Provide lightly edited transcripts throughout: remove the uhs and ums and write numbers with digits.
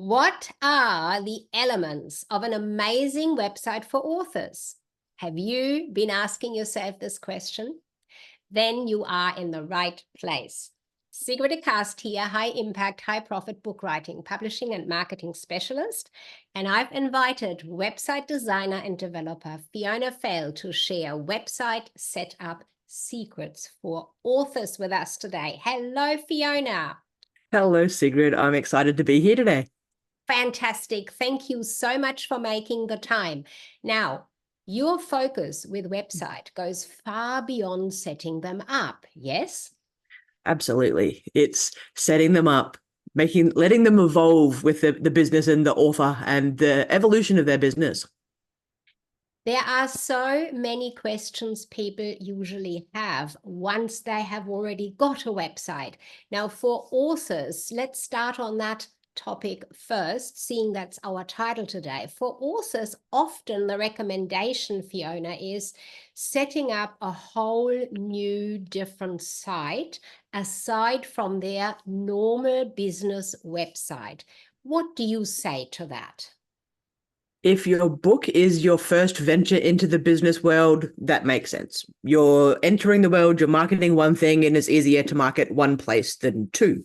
What are the elements of an amazing website for authors? Have you been asking yourself this question? Then you are in the right place. Sigrid de Cast here, high impact, high profit book writing, publishing and marketing specialist. And I've invited website designer and developer Fiona Fayle to share website setup secrets for authors with us today. Hello, Fiona. Hello, Sigrid. I'm excited to be here today. Fantastic. Thank you so much for making the time. Now, your focus with website goes far beyond setting them up, yes? Absolutely. It's setting them up, letting them evolve with the business and the author and the evolution of their business. There are so many questions people usually have once they have already got a website. Now, for authors, let's start on that topic first, seeing that's our title today. For authors, often the recommendation, Fiona, is setting up a whole new different site aside from their normal business website. What do you say to that? If your book is your first venture into the business world, that makes sense. You're entering the world, you're marketing one thing, and it's easier to market one place than two.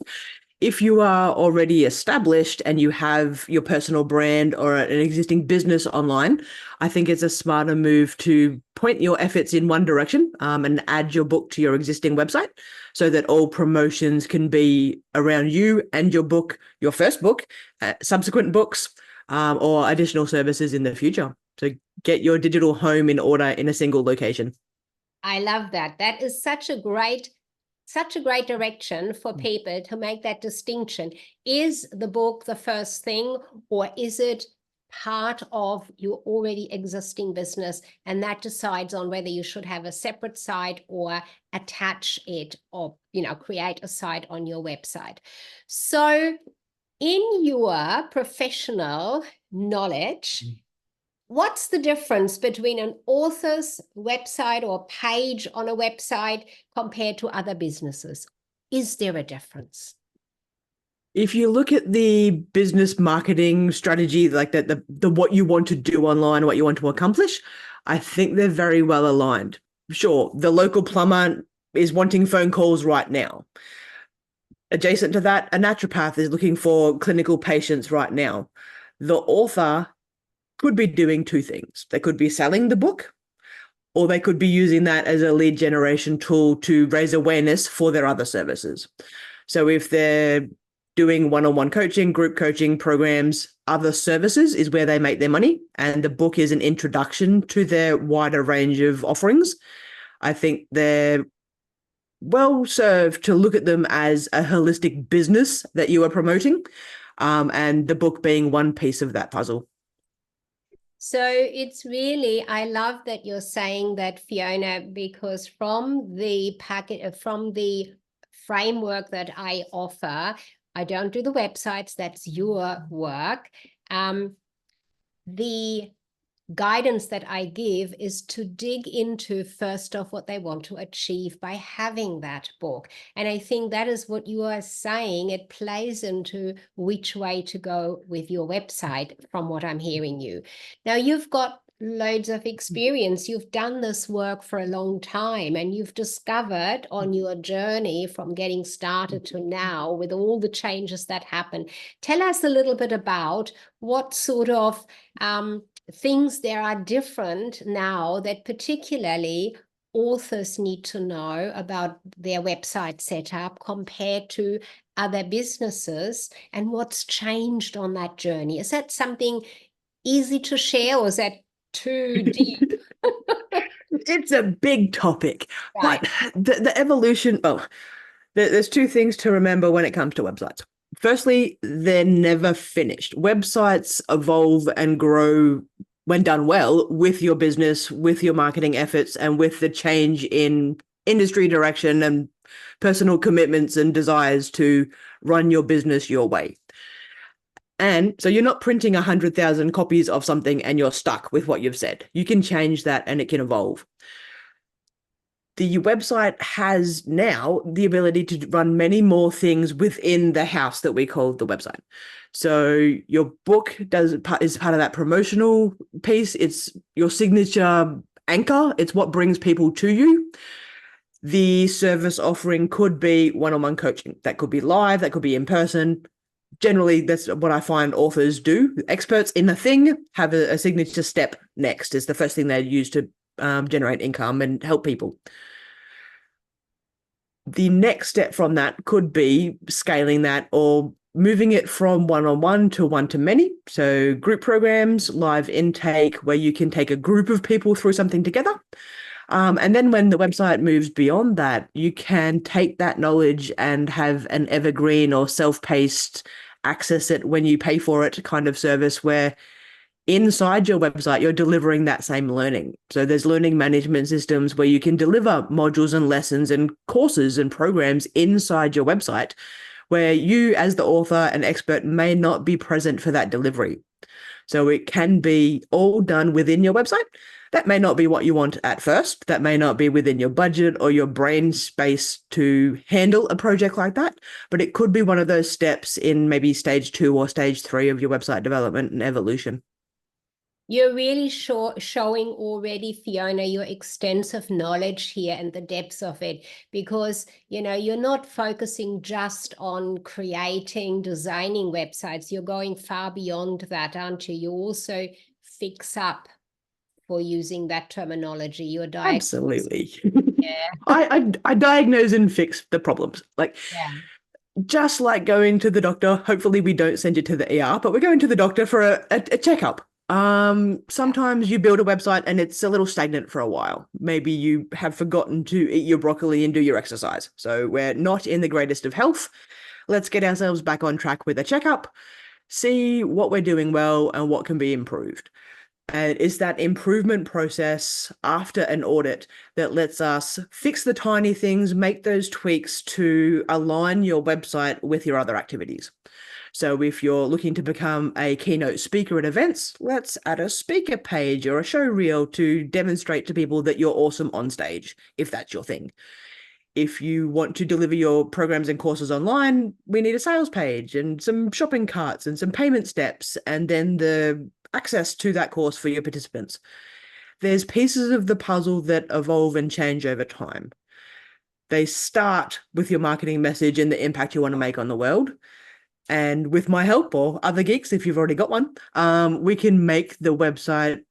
If you are already established and you have your personal brand or an existing business online, I think it's a smarter move to point your efforts in one direction and add your book to your existing website so that all promotions can be around you and your book, your first book, subsequent books, or additional services in the future. So get your digital home in order in a single location. I love that. That is such a great direction for people to make that distinction. Is the book the first thing, or is it part of your already existing business, and that decides on whether you should have a separate site or attach it, or create a site on your website? So in your professional knowledge, what's the difference between an author's website or page on a website compared to other businesses? Is there a difference? If you look at the business marketing strategy, like the what you want to do online, what you want to accomplish, I think they're very well aligned. Sure, the local plumber is wanting phone calls right now. Adjacent to that, a naturopath is looking for clinical patients right now. The author could be doing two things. They could be selling the book, or they could be using that as a lead generation tool to raise awareness for their other services. So if they're doing one-on-one coaching, group coaching programs, other services is where they make their money, and the book is an introduction to their wider range of offerings. I think they're well served to look at them as a holistic business that you are promoting, and the book being one piece of that puzzle. So it's really, I love that you're saying that, Fiona, because from the framework that I offer, I don't do the websites, that's your work. The guidance that I give is to dig into first off what they want to achieve by having that book. And I think that is what you are saying. It plays into which way to go with your website from what I'm hearing you. Now, you've got loads of experience. You've done this work for a long time, and you've discovered on your journey from getting started to now with all the changes that happen. Tell us a little bit about what sort of things there are different now that particularly authors need to know about their website setup compared to other businesses, and what's changed on that journey. Is that something easy to share, or is that too deep? It's a big topic, Right. but the evolution, there's two things to remember when it comes to websites. Firstly, they're never finished. Websites evolve and grow when done well with your business, with your marketing efforts, and with the change in industry direction and personal commitments and desires to run your business your way. And so you're not printing 100,000 copies of something and you're stuck with what you've said. You can change that and it can evolve. The website has now the ability to run many more things within the house that we call the website. So your book is part of that promotional piece. It's your signature anchor. It's what brings people to you. The service offering could be one-on-one coaching. That could be live, that could be in person. Generally, that's what I find authors do. Experts in a thing have a signature step next. Is the first thing they use to generate income and help people. The next step from that could be scaling that or moving it from one-on-one to one-to-many. So group programs, live intake, where you can take a group of people through something together. And then when the website moves beyond that, you can take that knowledge and have an evergreen or self-paced access it when you pay for it kind of service where inside your website, you're delivering that same learning. So there's learning management systems where you can deliver modules and lessons and courses and programs inside your website where you as the author and expert may not be present for that delivery. So it can be all done within your website. That may not be what you want at first. That may not be within your budget or your brain space to handle a project like that, but it could be one of those steps in maybe stage 2 or stage 3 of your website development and evolution. You're really showing already, Fiona, your extensive knowledge here and the depths of it, because, you're not focusing just on creating, designing websites. You're going far beyond that, aren't you? You also fix up, for using that terminology, your diet. Absolutely. Yeah. I diagnose and fix the problems. Just like going to the doctor, hopefully we don't send you to the ER, but we're going to the doctor for a checkup. Sometimes you build a website and it's a little stagnant for a while. Maybe you have forgotten to eat your broccoli and do your exercise. So we're not in the greatest of health. Let's get ourselves back on track with a checkup, see what we're doing well and what can be improved. And it's that improvement process after an audit that lets us fix the tiny things, make those tweaks to align your website with your other activities. So if you're looking to become a keynote speaker at events, let's add a speaker page or a show reel to demonstrate to people that you're awesome on stage, if that's your thing. If you want to deliver your programs and courses online, we need a sales page and some shopping carts and some payment steps, and then the access to that course for your participants. There's pieces of the puzzle that evolve and change over time. They start with your marketing message and the impact you want to make on the world. And with my help or other geeks, if you've already got one, we can make the website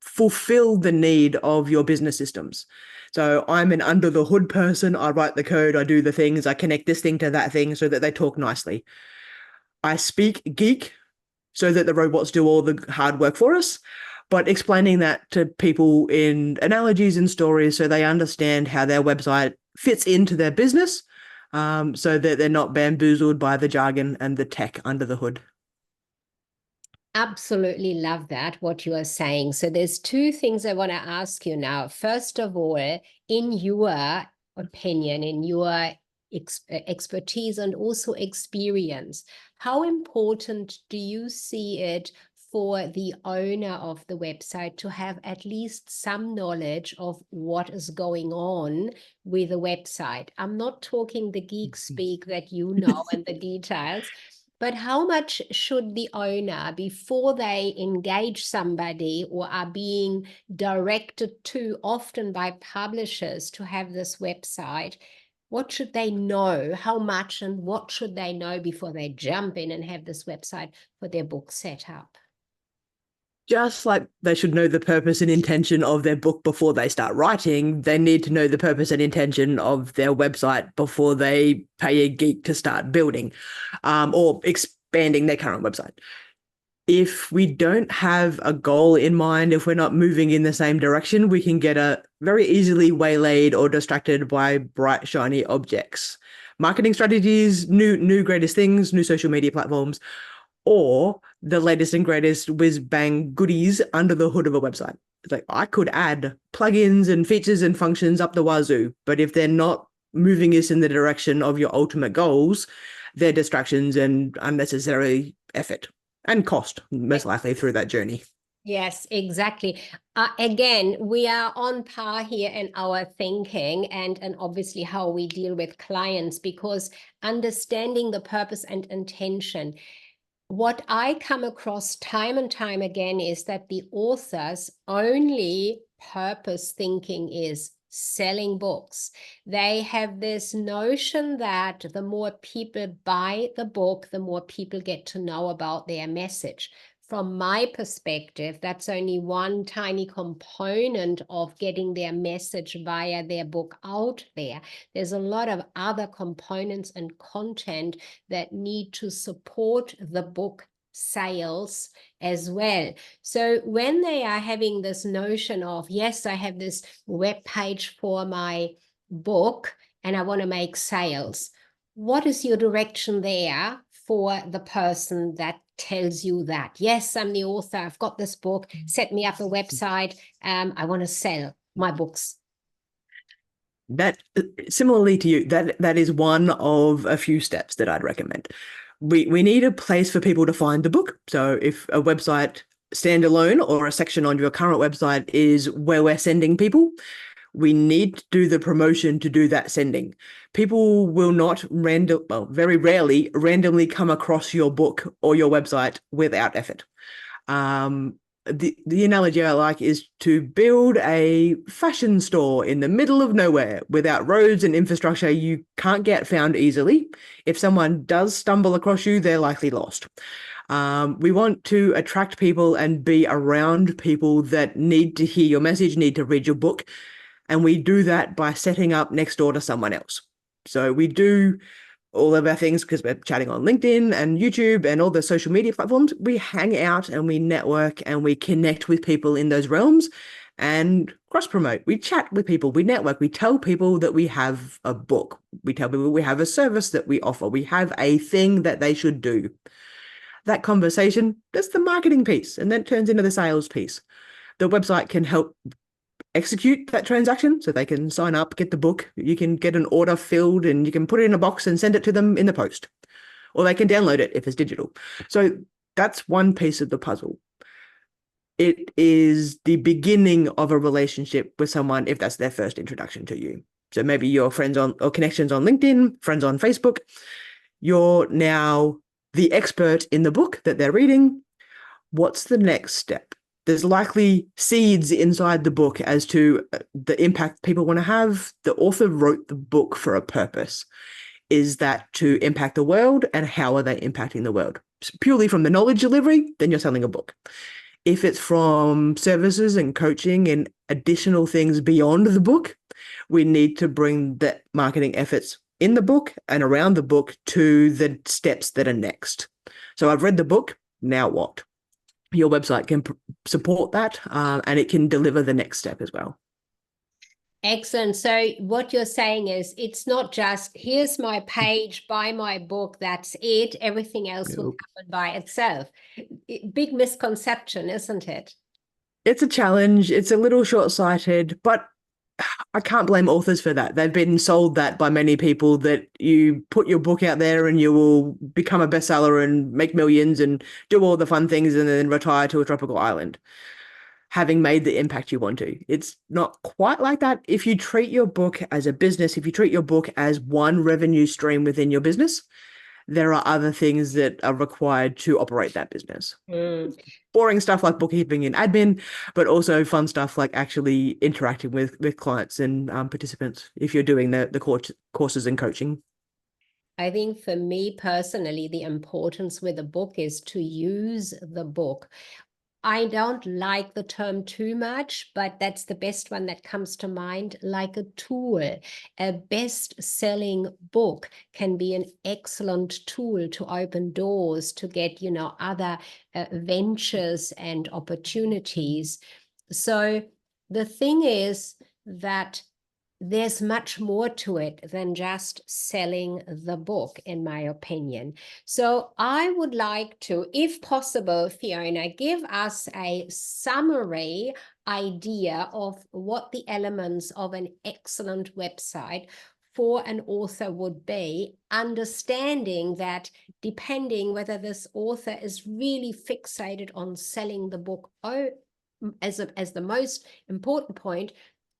fulfill the need of your business systems. So I'm an under the hood person. I write the code, I do the things, I connect this thing to that thing so that they talk nicely. I speak geek so that the robots do all the hard work for us, but explaining that to people in analogies and stories so they understand how their website fits into their business, so that they're not bamboozled by the jargon and the tech under the hood. Absolutely love that, what you are saying. So there's 2 things I want to ask you now. First of all, in your opinion, in your expertise and also experience, how important do you see it for the owner of the website to have at least some knowledge of what is going on with the website? I'm not talking the geek speak that you know and the details, but how much should the owner, before they engage somebody or are being directed to, often by publishers, to have this website, what should they know? How much and what should they know before they jump in and have this website for their book set up? Just like they should know the purpose and intention of their book before they start writing, they need to know the purpose and intention of their website before they pay a geek to start building, or expanding their current website. If we don't have a goal in mind, if we're not moving in the same direction, we can get very easily waylaid or distracted by bright, shiny objects. Marketing strategies, new greatest things, new social media platforms, or the latest and greatest whiz-bang goodies under the hood of a website. It's like, I could add plugins and features and functions up the wazoo, but if they're not moving us in the direction of your ultimate goals, they're distractions and unnecessary effort and cost, most likely through that journey. Yes, exactly. Again, we are on par here in our thinking and obviously how we deal with clients, because understanding the purpose and intention. What I come across time and time again is that the author's only purpose thinking is selling books. They have this notion that the more people buy the book, the more people get to know about their message. From my perspective, that's only one tiny component of getting their message via their book out there. There's a lot of other components and content that need to support the book sales as well. So when they are having this notion of, yes, I have this web page for my book and I want to make sales, what is your direction there for the person that tells you that, yes, I'm the author, I've got this book, set me up a website, I want to sell my books? That, similarly to you, that is one of a few steps that I'd recommend. We need a place for people to find the book. So if a website standalone or a section on your current website is where we're sending people, we need to do the promotion to do that sending. People will not very rarely randomly come across your book or your website without effort. The analogy I like is to build a fashion store in the middle of nowhere without roads and infrastructure. You can't get found easily. If someone does stumble across you, they're likely lost. We want to attract people and be around people that need to hear your message, need to read your book. And we do that by setting up next door to someone else. So we do all of our things because we're chatting on LinkedIn and YouTube and all the social media platforms. We hang out and we network and we connect with people in those realms and cross promote. We chat with people, we network, we tell people that we have a book. We tell people we have a service that we offer. We have a thing that they should do. That conversation, that's the marketing piece, and then it turns into the sales piece. The website can help execute that transaction so they can sign up, get the book. You can get an order filled and you can put it in a box and send it to them in the post, or they can download it if it's digital. So that's one piece of the puzzle. It is the beginning of a relationship with someone if that's their first introduction to you. So maybe your friends on or connections on LinkedIn, friends on Facebook. You're now the expert in the book that they're reading. What's the next step? There's likely seeds inside the book as to the impact people want to have. The author wrote the book for a purpose. Is that to impact the world, and how are they impacting the world? Purely from the knowledge delivery, then you're selling a book. If it's from services and coaching and additional things beyond the book, we need to bring the marketing efforts in the book and around the book to the steps that are next. So I've read the book, now what? Your website can support that, and it can deliver the next step as well. Excellent. So what you're saying is it's not just, here's my page, buy my book, that's it. Everything else will happen by itself. Big misconception, isn't it? It's a challenge. It's a little short-sighted, but I can't blame authors for that. They've been sold that by many people, that you put your book out there and you will become a bestseller and make millions and do all the fun things and then retire to a tropical island, having made the impact you want to. It's not quite like that. If you treat your book as a business, if you treat your book as one revenue stream within your business, there are other things that are required to operate that business. Boring stuff like bookkeeping and admin, but also fun stuff like actually interacting with clients and participants if you're doing the courses and coaching. I think for me personally, the importance with a book is to use the book. I don't like the term too much, but that's the best one that comes to mind, like a tool. A best-selling book can be an excellent tool to open doors, to get, other ventures and opportunities. So the thing is that there's much more to it than just selling the book, in my opinion. So I would like to, if possible, Fiona, give us a summary idea of what the elements of an excellent website for an author would be understanding that depending whether this author is really fixated on selling the book as the most important point,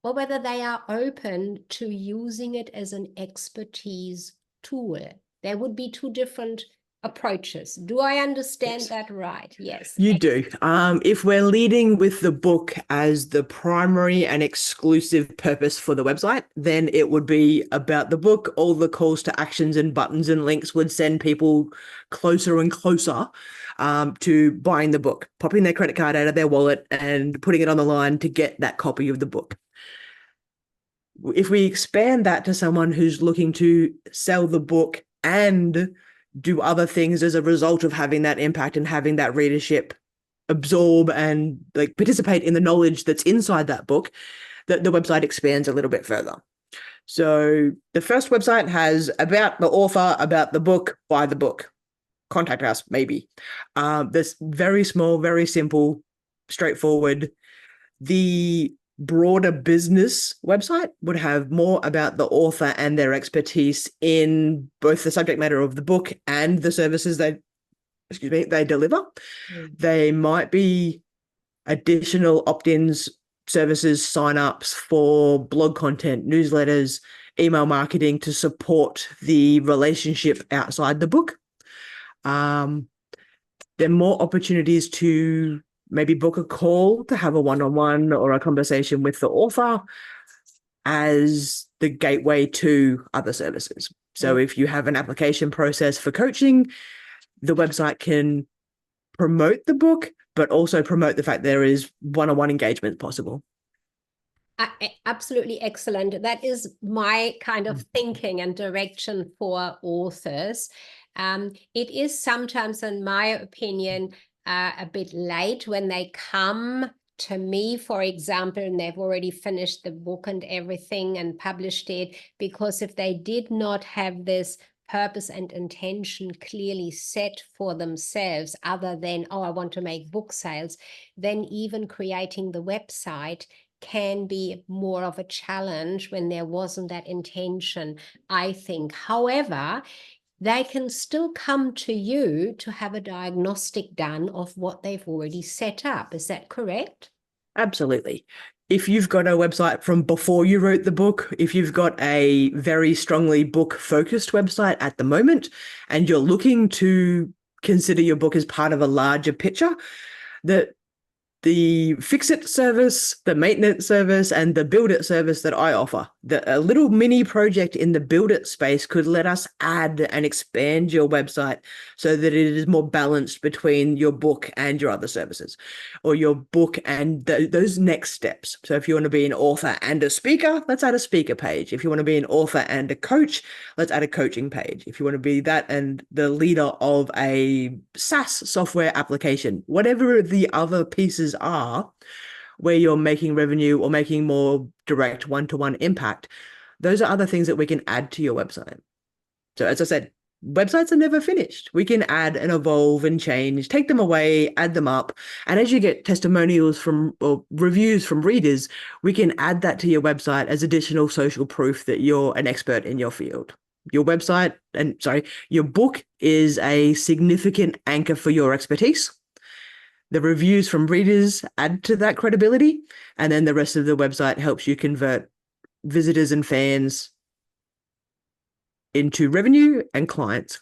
or whether they are open to using it as an expertise tool. There would be two different approaches. Do I understand that right? Yes. You do. If we're leading with the book as the primary and exclusive purpose for the website, then it would be about the book. All the calls to actions and buttons and links would send people closer and closer to buying the book, popping their credit card out of their wallet and putting it on the line to get that copy of the book. If we expand that to someone who's looking to sell the book and do other things as a result of having that impact and having that readership absorb and like participate in the knowledge that's inside that book, the website expands a little bit further. So the first website has about the author, about the book, buy the book, contact us, maybe. This very small, very simple, straightforward. The broader business website would have more about the author and their expertise in both the subject matter of the book and the services they deliver. They might be additional opt-ins, services, sign-ups for blog content, newsletters, email marketing to support the relationship outside the book. There are more opportunities to maybe book a call to have a one-on-one or a conversation with the author as the gateway to other services. So if you have an application process for coaching, the website can promote the book, but also promote the fact there is one-on-one engagement possible. Absolutely excellent. That is my kind of thinking and direction for authors. It is sometimes, in my opinion, a bit late when they come to me, for example, and they've already finished the book and everything and published it, because if they did not have this purpose and intention clearly set for themselves, other than, oh, I want to make book sales, then even creating the website can be more of a challenge when there wasn't that intention, I think. However, they can still come to you to have a diagnostic done of what they've already set up. Is that correct? Absolutely. If you've got a website from before you wrote the book, if you've got a very strongly book-focused website at the moment, and you're looking to consider your book as part of a larger picture, the Fix-It service, the maintenance service, and the Build-It service that I offer, a little mini project in the Build-It space could let us add and expand your website so that it is more balanced between your book and your other services, or your book and those next steps. So if you want to be an author and a speaker, let's add a speaker page. If you want to be an author and a coach, let's add a coaching page. If you want to be that and the leader of a SaaS software application, whatever the other pieces are where you're making revenue or making more direct one-to-one impact, those are other things that we can add to your website. So as I said, websites are never finished. We can add and evolve and change, take them away, add them up. And as you get testimonials from or reviews from readers, we can add that to your website as additional social proof that you're an expert in your field. Your book is a significant anchor for your expertise. The reviews from readers add to that credibility, and then the rest of the website helps you convert visitors and fans into revenue and clients.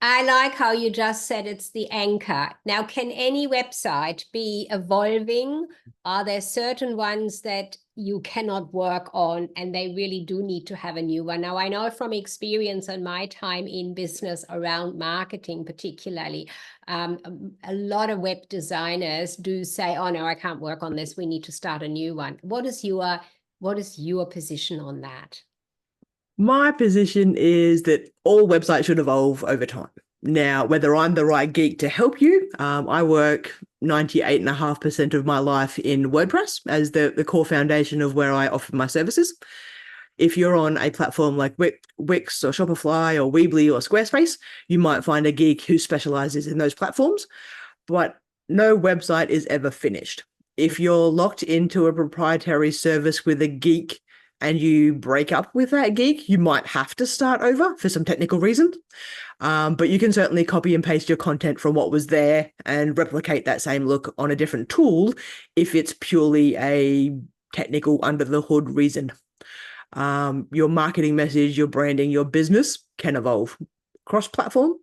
I like how you just said it's the anchor. Now, can any website be evolving? Are there certain ones that you cannot work on and they really do need to have a new one? Now, I know from experience and my time in business around marketing particularly, a lot of web designers do say, oh no, I can't work on this. We need to start a new one. What is your position on that? My position is that all websites should evolve over time. Now, whether I'm the right geek to help you, I work 98.5% of my life in WordPress as the core foundation of where I offer my services. If you're on a platform like Wix or Shopify or Weebly or Squarespace, you might find a geek who specializes in those platforms, but no website is ever finished. If you're locked into a proprietary service with a geek and you break up with that gig, you might have to start over for some technical reasons. But you can certainly copy and paste your content from what was there and replicate that same look on a different tool if it's purely a technical under the hood reason. Your marketing message, your branding, your business can evolve cross-platform,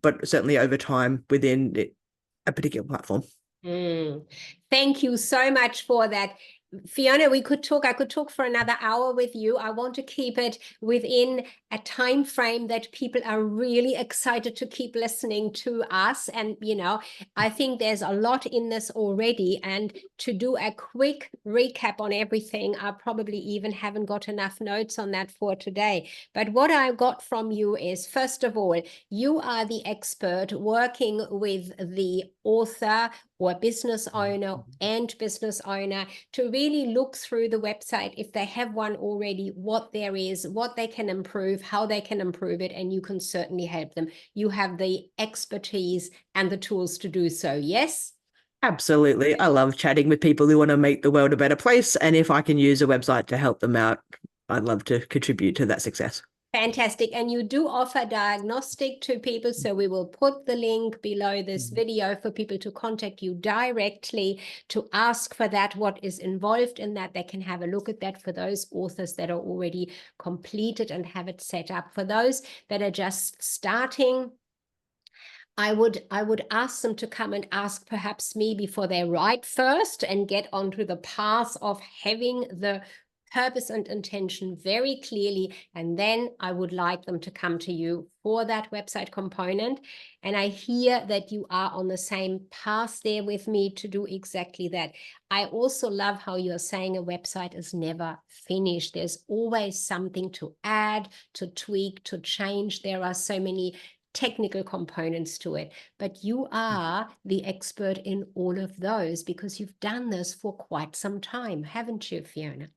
but certainly over time within a particular platform. Thank you so much for that. Fiona, I could talk for another hour with you. I want to keep it within a time frame that people are really excited to keep listening to us. And, I think there's a lot in this already. And to do a quick recap on everything, I probably even haven't got enough notes on that for today. But what I got from you is, first of all, you are the expert working with the author or business owner and business owner to really look through the website, if they have one already, what there is, what they can improve, how they can improve it, and you can certainly help them. You have the expertise and the tools to do so, yes? Absolutely. I love chatting with people who want to make the world a better place. And if I can use a website to help them out, I'd love to contribute to that success. Fantastic. And you do offer diagnostic to people. So we will put the link below this video for people to contact you directly to ask for that, what is involved in that. They can have a look at that for those authors that are already completed and have it set up. For those that are just starting, I would ask them to come and ask perhaps me before they write first and get onto the path of having the purpose and intention very clearly, and then I would like them to come to you for that website component. And I hear that you are on the same path there with me to do exactly that. I also love how you're saying a website is never finished. There's always something to add, to tweak, to change. There are so many technical components to it, but you are the expert in all of those because you've done this for quite some time, haven't you, Fiona?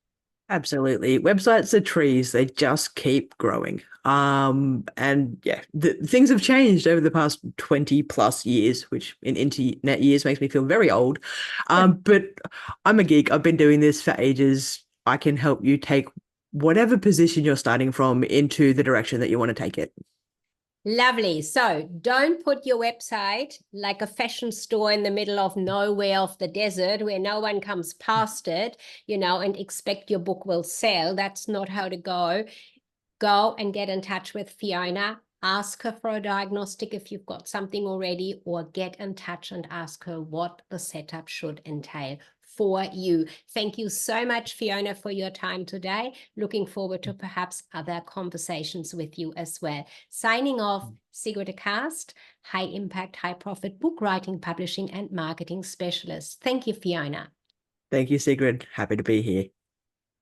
Absolutely. Websites are trees. They just keep growing. And yeah, things have changed over the past 20 plus years, which in internet years makes me feel very old. But I'm a geek. I've been doing this for ages. I can help you take whatever position you're starting from into the direction that you want to take it. Lovely. So don't put your website like a fashion store in the middle of nowhere of the desert where no one comes past it, and expect your book will sell. That's not how to go. Go and get in touch with Fiona. Ask her for a diagnostic if you've got something already, or get in touch and ask her what the setup should entail for you. Thank you so much, Fiona, for your time today. Looking forward to perhaps other conversations with you as well. Signing off, Sigrid de Cast, high impact, high profit book writing, publishing, and marketing specialist. Thank you, Fiona. Thank you, Sigrid. Happy to be here.